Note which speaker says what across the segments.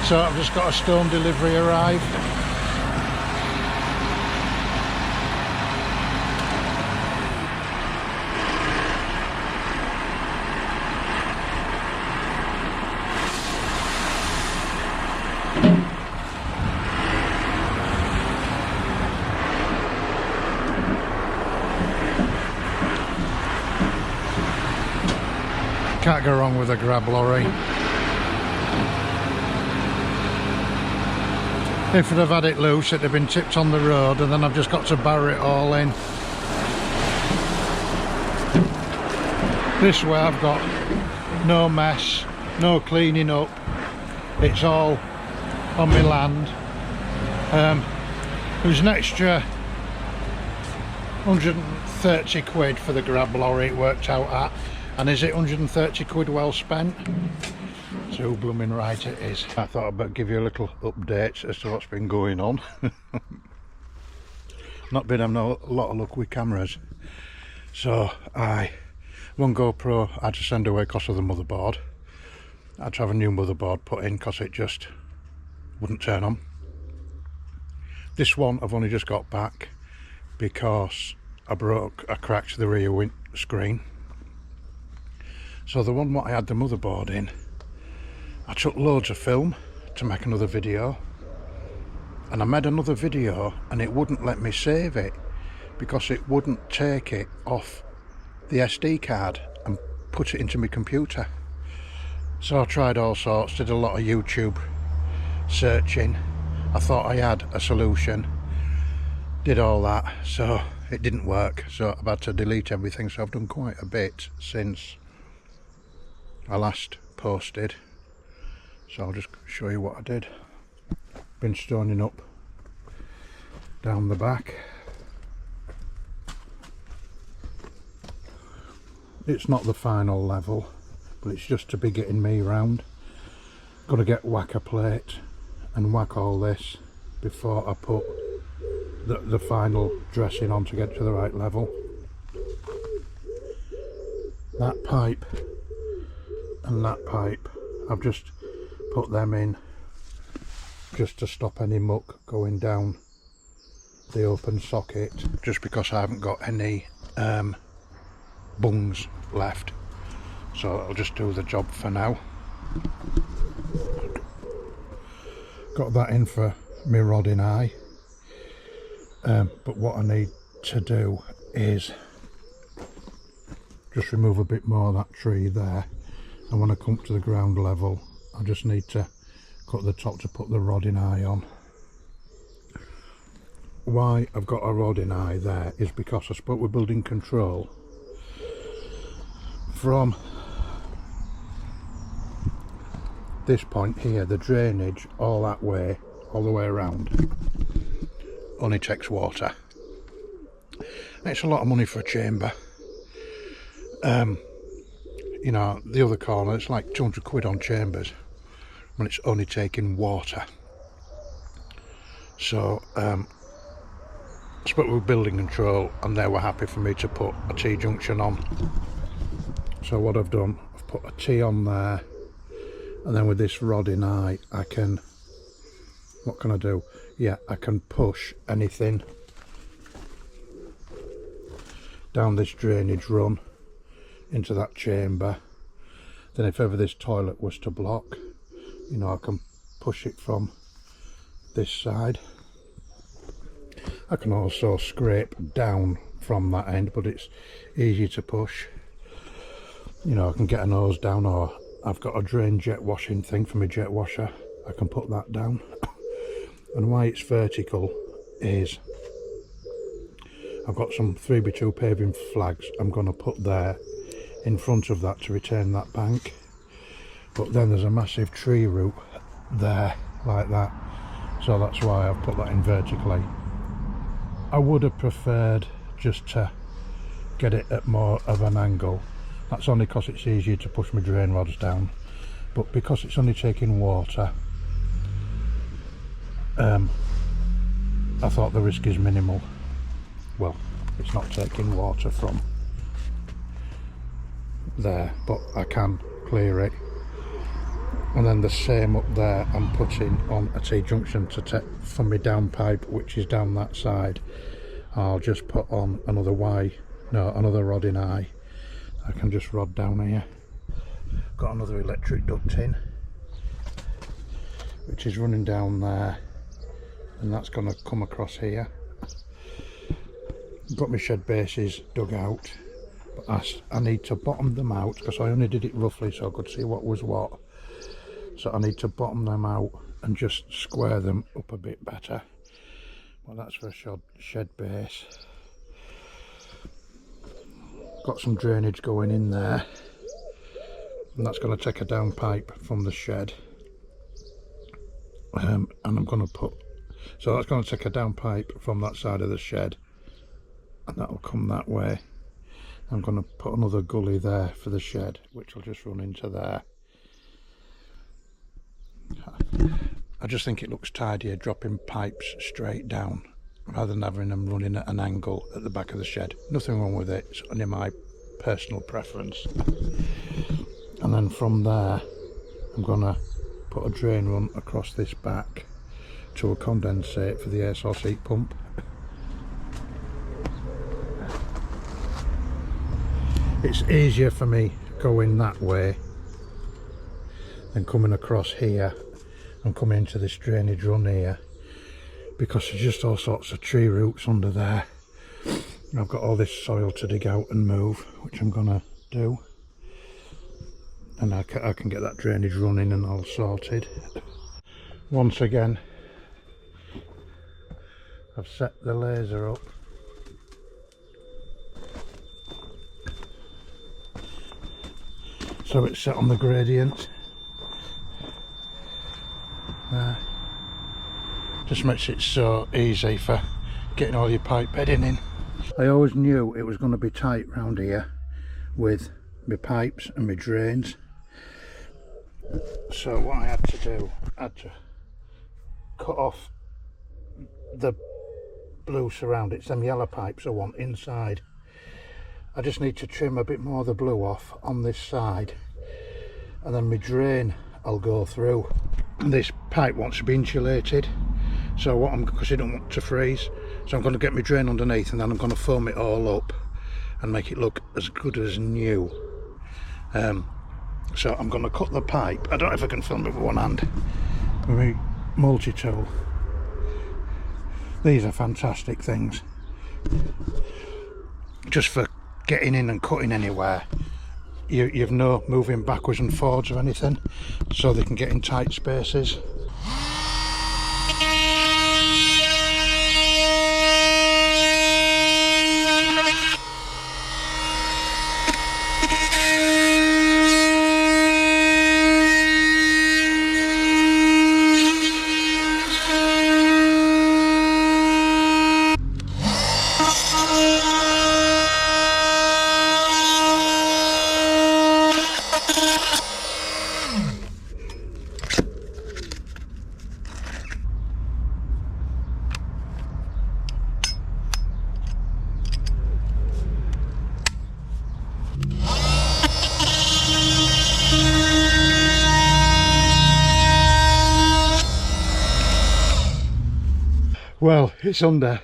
Speaker 1: So I've just got a stone delivery arrive. Can't go wrong with a grab lorry. If I'd have had it loose, it'd have been tipped on the road, and then I've just got to barrow it all in. This way I've got no mess, no cleaning up. It's all on my land. It was an extra 130 quid for the grab lorry it worked out at. And is it 130 quid well spent? So blooming right it is. I thought I'd better give you a little update as to what's been going on. Not been having a lot of luck with cameras. So one GoPro I had to send away because of the motherboard. I had to have a new motherboard put in because it just wouldn't turn on. This one I've only just got back because I cracked the rear screen. So the one what I had the motherboard in, I took loads of film to make another video, and I made another video and it wouldn't let me save it because it wouldn't take it off the SD card and put it into my computer. So I tried all sorts, did a lot of YouTube searching. I thought I had a solution, did all that, so it didn't work. So I've had to delete everything, so I've done quite a bit since I last posted. So I'll just show you what I did. Been stoning up down the back. It's not the final level, but it's just to be getting me round. Got to get whacker plate and whack all this before I put the final dressing on to get to the right level. That pipe and that pipe, I've just put them in just to stop any muck going down the open socket, just because I haven't got any bungs left, so I'll just do the job for now. Got that in for my rodding eye, but what I need to do is just remove a bit more of that tree there, and when I come to the ground level I just need to cut the top to put the rodding eye on. Why I've got a rodding eye there is because I spoke with building control. From this point here, the drainage all that way, all the way around, only takes water. It's a lot of money for a chamber. You know, the other corner it's like 200 quid on chambers when it's only taking water. So I spoke with building control and they were happy for me to put a T-junction on. So what I've done, I've put a T on there, and then with this rodding eye I can, what can I do? Yeah, I can push anything down this drainage run into that chamber. Then if ever this toilet was to block, you know, I can push it from this side. I can also scrape down from that end, but it's easy to push. You know, I can get a nose down, or I've got a drain jet washing thing for my jet washer, I can put that down. And why it's vertical is I've got some 3x2 paving flags I'm going to put there in front of that to retain that bank, but then there's a massive tree root there like that, so that's why I've put that in vertically. I would have preferred just to get it at more of an angle. That's only because it's easier to push my drain rods down, but because it's only taking water, I thought the risk is minimal. Well, it's not taking water from there, but I can clear it. and then the same up there I'm putting on a T-junction to take from my downpipe, which is down that side. I'll just put on another rod in I. I can just rod down here. Got another electric duct in, which is running down there, and that's going to come across here. Got my shed bases dug out, but I need to bottom them out because I only did it roughly so I could see what was what. So I need to bottom them out and just square them up a bit better. Well, that's for a shed base. Got some drainage going in there, and that's going to take a down pipe from the shed. And I'm going to so that's going to take a down pipe from that side of the shed, and that will come that way. I'm going to put another gully there for the shed, which will just run into there. I just think it looks tidier dropping pipes straight down rather than having them running at an angle at the back of the shed. Nothing wrong with it, it's only my personal preference. And then from there I'm going to put a drain run across this back to a condensate for the air source heat pump. It's easier for me going that way than coming across here and coming into this drainage run here, because there's just all sorts of tree roots under there. And I've got all this soil to dig out and move, which I'm gonna do, and I can get that drainage running and all sorted. Once again, I've set the laser up so it's set on the gradient. Just makes it so easy for getting all your pipe bedding in. I always knew it was going to be tight round here with my pipes and my drains, so what I had to do, I had to cut off the blue surround. It's them yellow pipes I want inside. I just need to trim a bit more of the blue off on this side, and then my drain I'll go through. And this pipe wants to be insulated, so because I don't want to freeze, so I'm going to get my drain underneath, and then I'm going to foam it all up and make it look as good as new. So I'm going to cut the pipe. I don't know if I can film it with one hand with my multi-tool. These are fantastic things, just for getting in and cutting anywhere. You've no moving backwards and forwards or anything, so they can get in tight spaces. Well, it's under.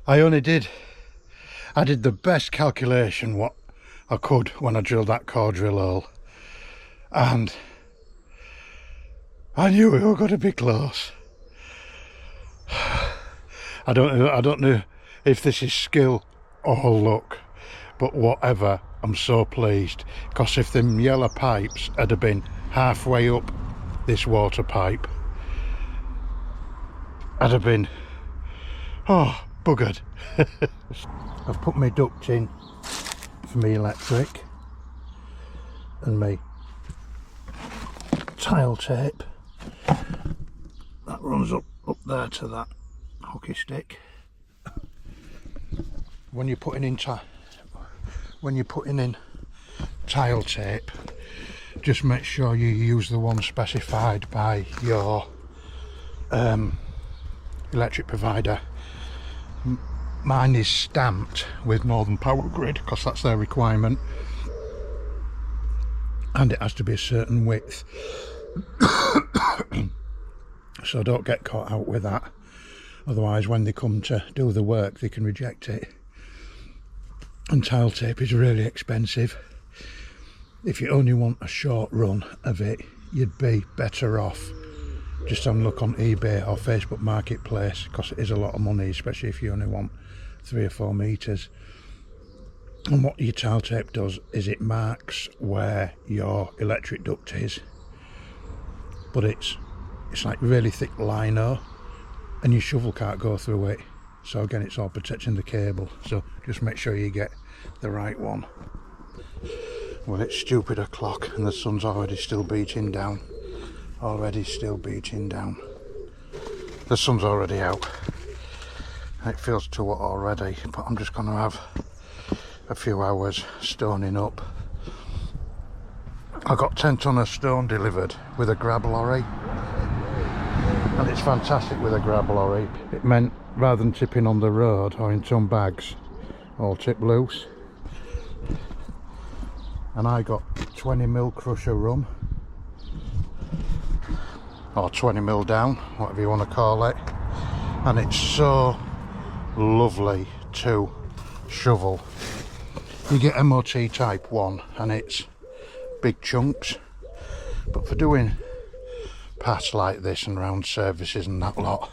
Speaker 1: I did the best calculation what I could when I drilled that core drill hole, and I knew we were going to be close. I don't know if this is skill or luck, but whatever, I'm so pleased, because if them yellow pipes had have been halfway up this water pipe, I'd have been buggered. I've put my duct in for my electric and my tile tape that runs up there to that hockey stick. When you're putting in tile tape, just make sure you use the one specified by your electric provider. mine is stamped with Northern Power Grid because that's their requirement, and it has to be a certain width. So don't get caught out with that, otherwise when they come to do the work they can reject it. And tile tape is really expensive. If you only want a short run of it, you'd be better off just having a look on eBay or Facebook Marketplace, because it is a lot of money, especially if you only want 3 or 4 meters. And what your tile tape does is it marks where your electric duct is, but it's like really thick lino, and your shovel can't go through it. So again, it's all protecting the cable, so just make sure you get the right one. Well, it's stupid o'clock and the sun's already still beating down. Still beating down. The sun's already out. It feels too hot already, but I'm just going to have a few hours stoning up. I got 10 tonne of stone delivered with a grab lorry, and it's fantastic with a grab lorry. It meant rather than tipping on the road or in ton bags, all tip loose. And I got 20mm crusher run, or 20mm down, whatever you want to call it, and it's so lovely to shovel. You get MOT type 1 and it's big chunks, but for doing paths like this and round services and that lot,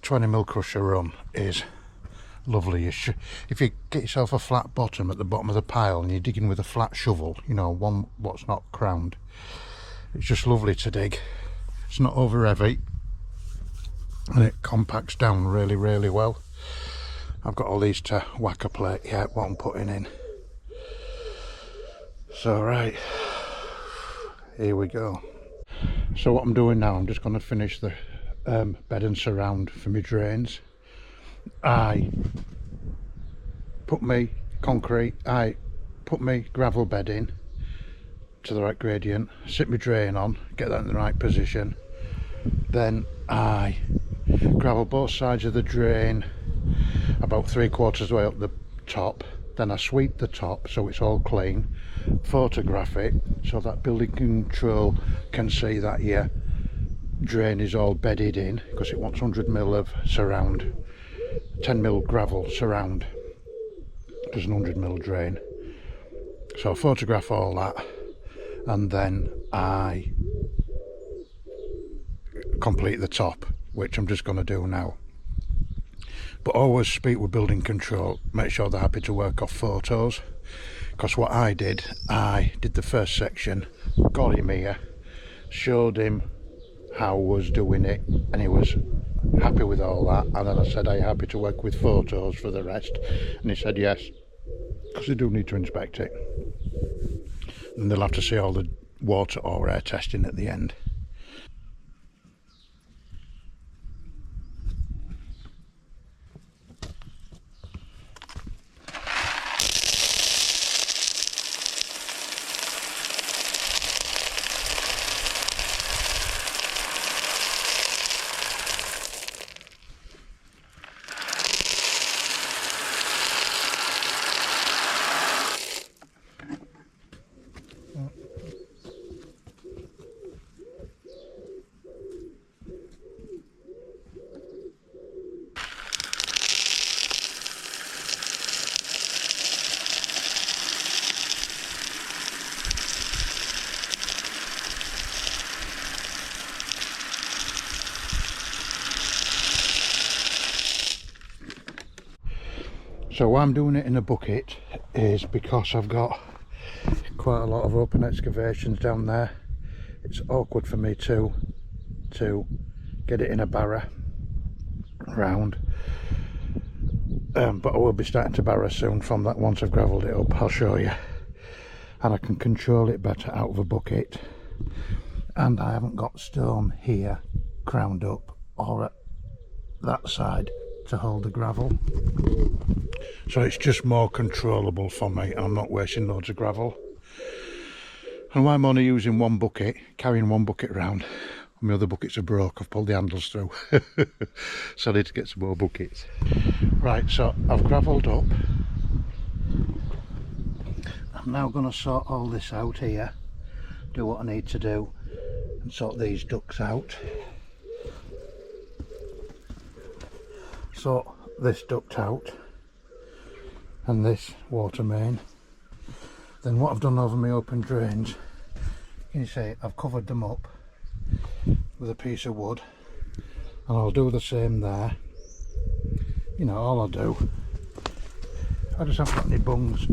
Speaker 1: 20mm crusher run is lovely. If you get yourself a flat bottom at the bottom of the pile and you're digging with a flat shovel, you know, one what's not crowned, it's just lovely to dig. It's not over heavy and it compacts down really well. I've got all these to whack a plate yet, what I'm putting in. So right, here we go. So what I'm doing now, I'm just going to finish the bed and surround for my drains. I put my gravel bed in to the right gradient, sit my drain on, get that in the right position, then I gravel both sides of the drain about 3/4 of the way up the top, then I sweep the top so it's all clean, photograph it so that building control can see that your drain is all bedded in, because it wants 100mm of surround, 10mm gravel surround, does an 100mm drain. So I photograph all that and then I complete the top, which I'm just going to do now. But always speak with building control, make sure they're happy to work off photos, because what I did the first section, got him here, showed him how I was doing it, and he was happy with all that, and then I said, are you happy to work with photos for the rest? And he said yes, because they do need to inspect it, and they'll have to see all the water or air testing at the end. So why I'm doing it in a bucket is because I've got quite a lot of open excavations down there. It's awkward for me to get it in a barrow round, but I will be starting to barrow soon from that once I've gravelled it up. I'll show you, and I can control it better out of a bucket, and I haven't got stone here crowned up or at that side to hold the gravel, so it's just more controllable for me. I'm not wasting loads of gravel, and why I'm only using one bucket, carrying one bucket around, my other buckets are broke, I've pulled the handles through. So I need to get some more buckets. Right, so I've gravelled up. I'm now going to sort all this out here, do what I need to do and sort these ducts out. Sort this duct out and this water main. Then what I've done over my open drains, can you see, I've covered them up with a piece of wood, and I'll do the same there. You know, all I do, I just haven't got any bungs.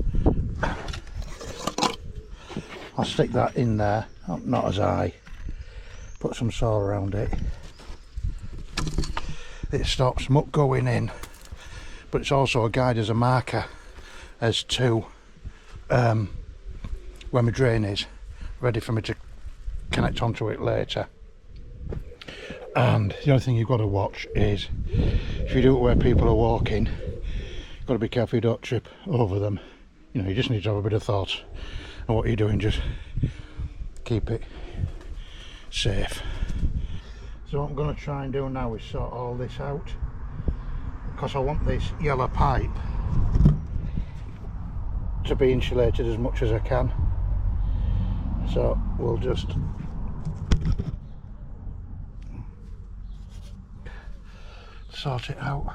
Speaker 1: I'll stick that in there, not as high, put some saw around it. It stops muck going in, but it's also a guide as a marker as to where my drain is, ready for me to connect onto it later. And the other thing you've got to watch is, if you do it where people are walking, you've got to be careful you don't trip over them. You know, you just need to have a bit of thought on what you're doing, just keep it safe. So what I'm going to try and do now is sort all this out, because I want this yellow pipe to be insulated as much as I can. So we'll just sort it out.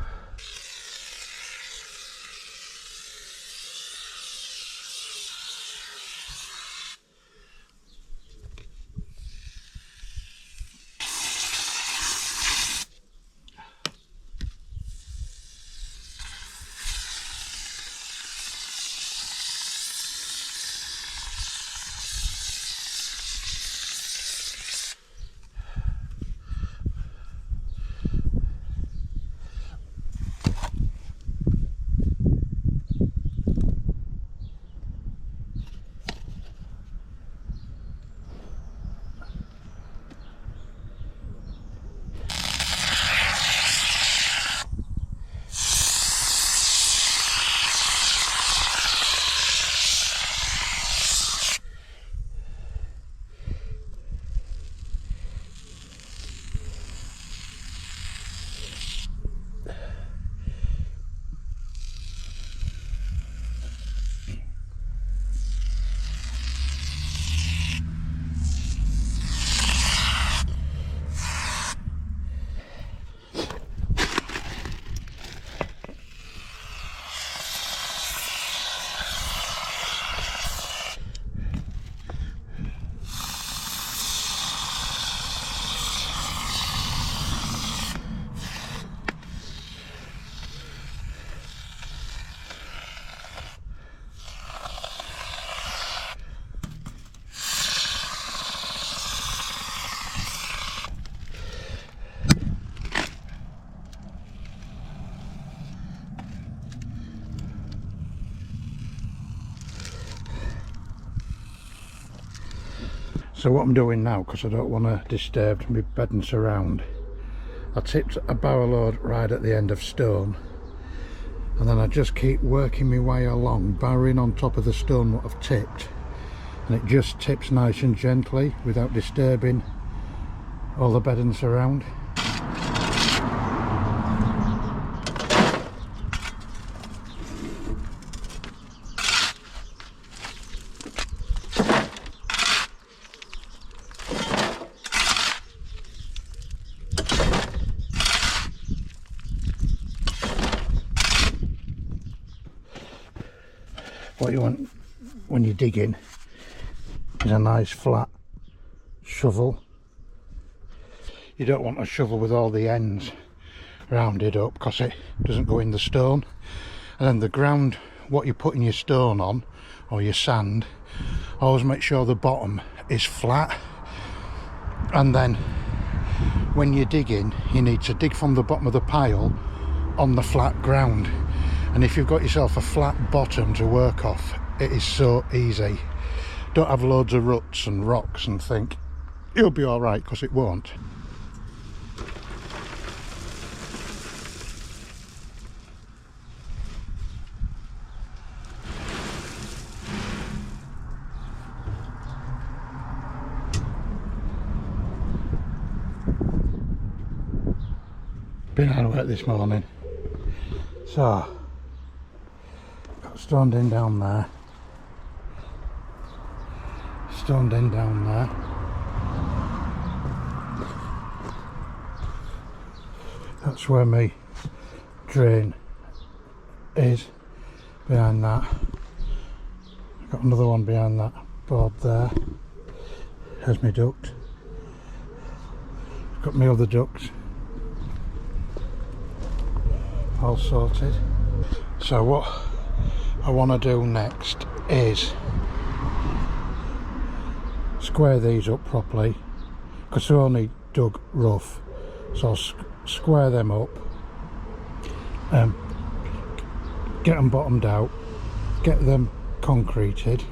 Speaker 1: So what I'm doing now, because I don't want to disturb my bed and surround, I tipped a barrow load right at the end of stone, and then I just keep working my way along, barrowing on top of the stone what I've tipped, and it just tips nice and gently without disturbing all the bed and surround. What you want when you're digging is a nice flat shovel. You don't want a shovel with all the ends rounded up, because it doesn't go in the stone. And then the ground, what you're putting your stone on, or your sand, always make sure the bottom is flat. And then when you're digging, you need to dig from the bottom of the pile on the flat ground. And if you've got yourself a flat bottom to work off, it is so easy. Don't have loads of ruts and rocks and think you'll be all right, because it won't. Been hard work this morning. So, got stoned in down there, stoned in down there. That's where my drain is, behind that. I've got another one behind that board there. There's my duct. Got my other ducts all sorted. So what I want to do next is square these up properly, because they're only dug rough. So I'll square them up, get them bottomed out, get them concreted,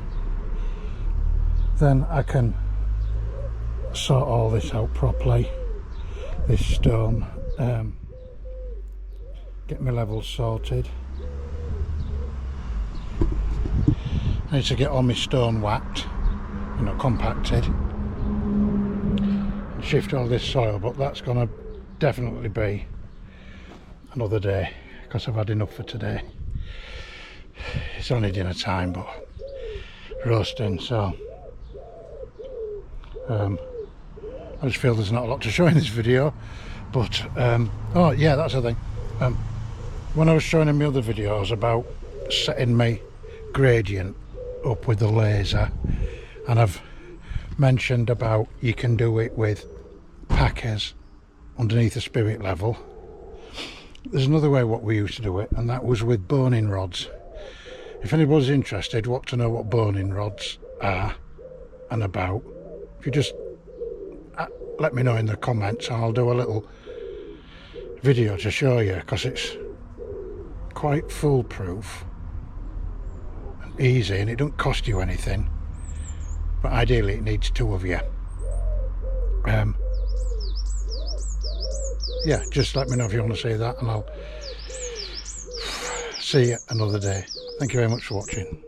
Speaker 1: then I can sort all this out properly, this stone, get my levels sorted. I need to get all my stone whacked, compacted, and shift all this soil, but that's gonna definitely be another day, because I've had enough for today. It's only dinner time, but roasting, so I just feel there's not a lot to show in this video. But oh yeah, that's the thing. When I was showing in my other videos about setting my gradient up with the laser, and I've mentioned about you can do it with packers underneath the spirit level. There's another way what we used to do it, and that was with boning rods. If anybody's interested, want to know what boning rods are and about, if you just let me know in the comments, and I'll do a little video to show you, because it's quite foolproof and easy, and it don't cost you anything, but ideally it needs two of you. Yeah, just let me know if you want to see that, and I'll see you another day. Thank you very much for watching.